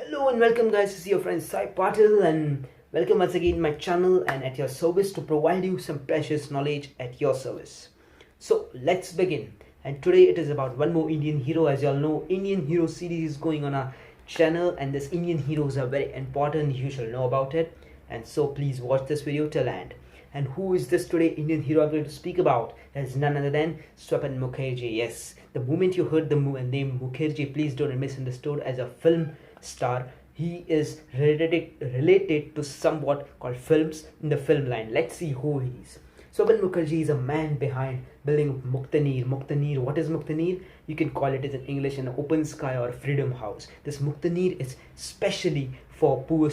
Hello and welcome guys, this is your friend Sai Patil and welcome once again my channel and at your service to provide you some precious knowledge at your service. So let's begin, and today it is about one more Indian hero. As you all know, Indian hero series is going on our channel and this Indian heroes are very important, you should know about it, and so please watch this video till end. And who is this today Indian hero I'm going to speak about? That is none other than Swapan Mukherjee. Yes, the moment you heard the name Mukherjee, please don't misunderstood as a film star. He is related to somewhat called films in the film line. Let's see who he is. Swapan Mukherjee is a man behind building Muktaneer. Muktaneer, what is Muktaneer? You can call it as in English an open sky or freedom house. This Muktaneer is specially for poor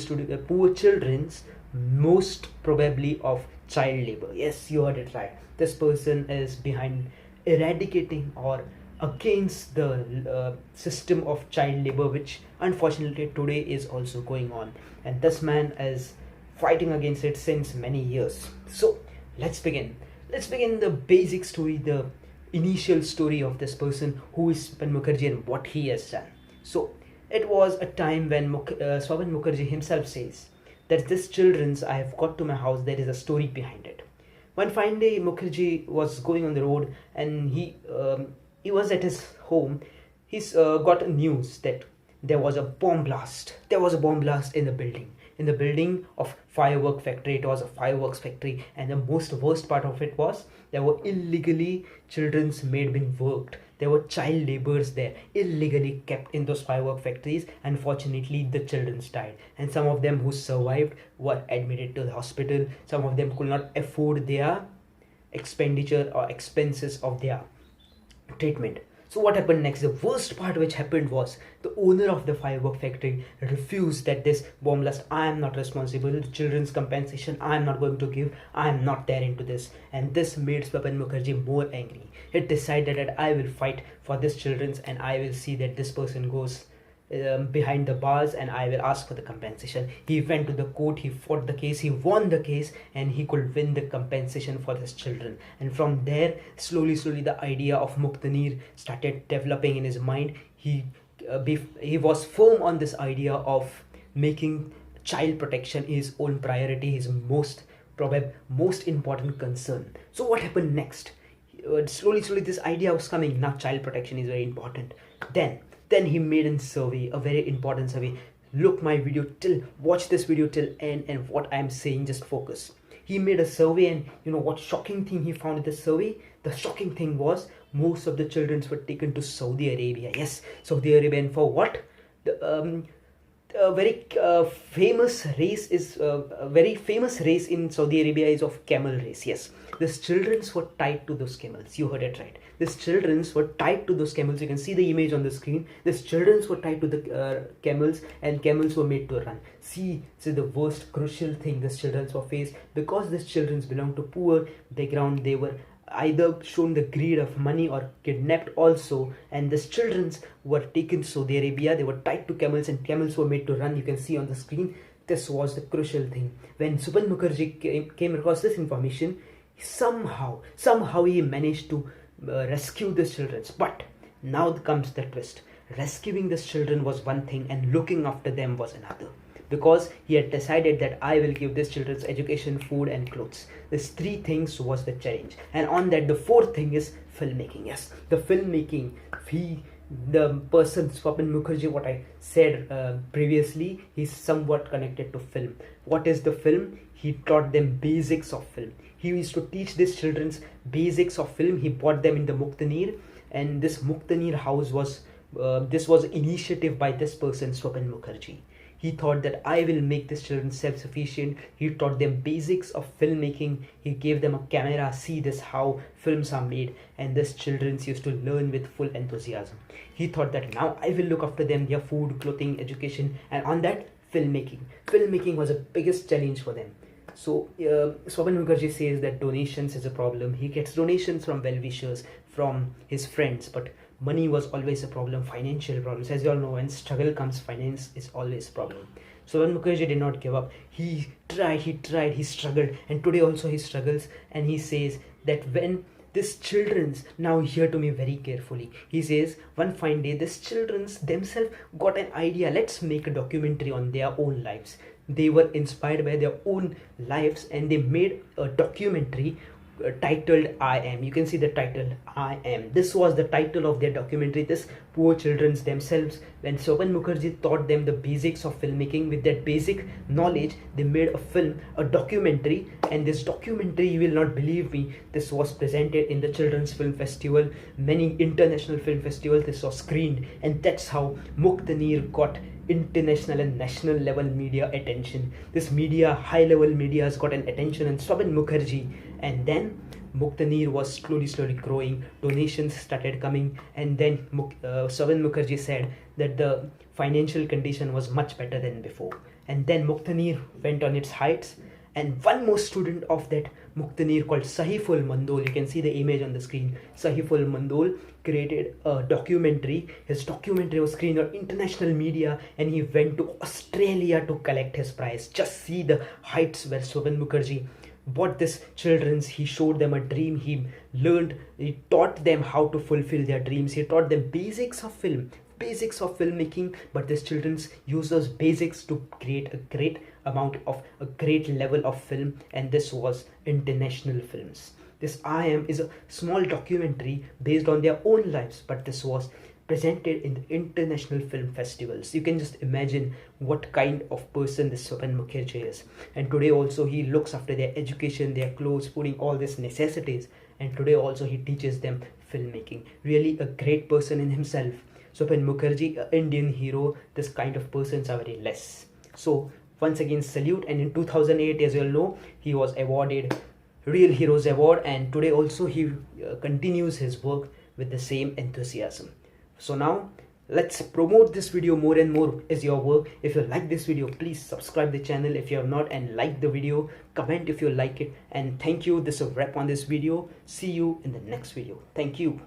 children's, most probably of child labor. Yes, you heard it right. This person is behind eradicating or against the system of child labor, which unfortunately today is also going on, and this man is fighting against it since many years. So let's begin the basic story, the initial story of this person who is Swapan Mukherjee and what he has done. So it was a time when Swapan Mukherjee himself says that this children's I have got to my house, there is a story behind it. One fine day, Mukherjee was going on the road and he was at his home. He's got news that there was a bomb blast. There was a bomb blast in the building. In the building of firework factory. It was a fireworks factory, and the most worst part of it was there were illegally children's made being worked. There were child laborers there, illegally kept in those firework factories. Unfortunately, the children died, and some of them who survived were admitted to the hospital. Some of them could not afford their expenditure or expenses of their treatment. So what happened next? The worst part which happened was the owner of the firework factory refused that this bomb blast, I am not responsible, the children's compensation I am not going to give, I am not there into this. And this made Swapan Mukherjee more angry. He decided that I will fight for this children's and I will see that this person goes behind the bars and I will ask for the compensation. He went to the court, he fought the case, he won the case, and he could win the compensation for his children. And from there, slowly the idea of Muktaneer started developing in his mind. He was firm on this idea of making child protection his own priority, his most important concern. So what happened next? Slowly this idea was coming. Now child protection is very important. Then he made a survey, a very important survey. Watch this video till end, and what I'm saying, just focus. He made a survey, and you know what shocking thing he found in the survey? The shocking thing was most of the children were taken to Saudi Arabia. Yes, Saudi Arabia, and for what? A very famous race is a very famous race in Saudi Arabia is of camel race. Yes, these children were tied to those camels. You heard it right. These children were tied to those camels. You can see the image on the screen. These children were tied to the camels, and camels were made to run. See the worst crucial thing these children were faced, because these children belong to poor background. They were either shown the greed of money or kidnapped also, and these children were taken to Saudi Arabia. They were tied to camels and camels were made to run. You can see on the screen. This was the crucial thing. When Swapan Mukherjee came across this information, somehow he managed to rescue these children. But now comes the twist. Rescuing these children was one thing and looking after them was another, because he had decided that I will give these children's education, food and clothes. These three things was the challenge, and on that the fourth thing is filmmaking. Yes, the filmmaking. The person Swapan Mukherjee, what I said previously, he's somewhat connected to film. What is the film? He taught them basics of film. He used to teach these children's basics of film. He brought them in the Muktaneer, and this Muktaneer house was this was initiative by this person Swapan Mukherjee. He thought that I will make these children self-sufficient. He taught them basics of filmmaking. He gave them a camera. See this how films are made, and these children used to learn with full enthusiasm. He thought that now I will look after them, their food, clothing, education, and on that filmmaking. Filmmaking was the biggest challenge for them. So Swapan Mukherjee says that donations is a problem. He gets donations from well-wishers, from his friends, but money was always a problem. Financial problems, as you all know, when struggle comes, finance is always a problem. So when Mukherjee did not give up, he tried, he struggled, and today also he struggles. And he says that when this children's, now hear to me very carefully, he says one fine day this children's themselves got an idea, let's make a documentary on their own lives. They were inspired by their own lives and they made a documentary titled I Am. You can see the title I Am. This was the title of their documentary. This poor children's themselves, when Swapan Mukherjee taught them the basics of filmmaking, with that basic knowledge they made a film, a documentary. And this documentary, you will not believe me, this was presented in the Children's Film Festival, many international film festivals. This was screened, and that's how Muktaneer got international and national level media attention. This media, high level media, has got an attention in Swapan Mukherjee. And then Muktaneer was slowly growing, donations started coming, and then Swapan Mukherjee said that the financial condition was much better than before. And then Muktaneer went on its heights, and one more student of that Muktaneer called Sahiful Mandol, you can see the image on the screen, Sahiful Mandol created a documentary. His documentary was screened on international media, and he went to Australia to collect his prize. Just see the heights where Swapan Mukherjee bought this children's. He showed them a dream, he taught them how to fulfill their dreams, he taught them basics of film, basics of filmmaking. But this children's used those basics to create a great level of film, and this was international films. This I Am is a small documentary based on their own lives, but this was presented in the international film festivals. You can just imagine what kind of person this Swapan Mukherjee is. And today also he looks after their education, their clothes, putting all these necessities. And today also he teaches them filmmaking. Really a great person in himself. Swapan Mukherjee, an Indian hero. This kind of persons are very less. So once again salute. And in 2008, as you all know, he was awarded Real Heroes Award, and today also he continues his work with the same enthusiasm. So now let's promote this video more and more as your work. If you like this video, please subscribe the channel if you have not, and like the video, comment if you like it. And thank you. This is a wrap on this video. See you in the next video. Thank you.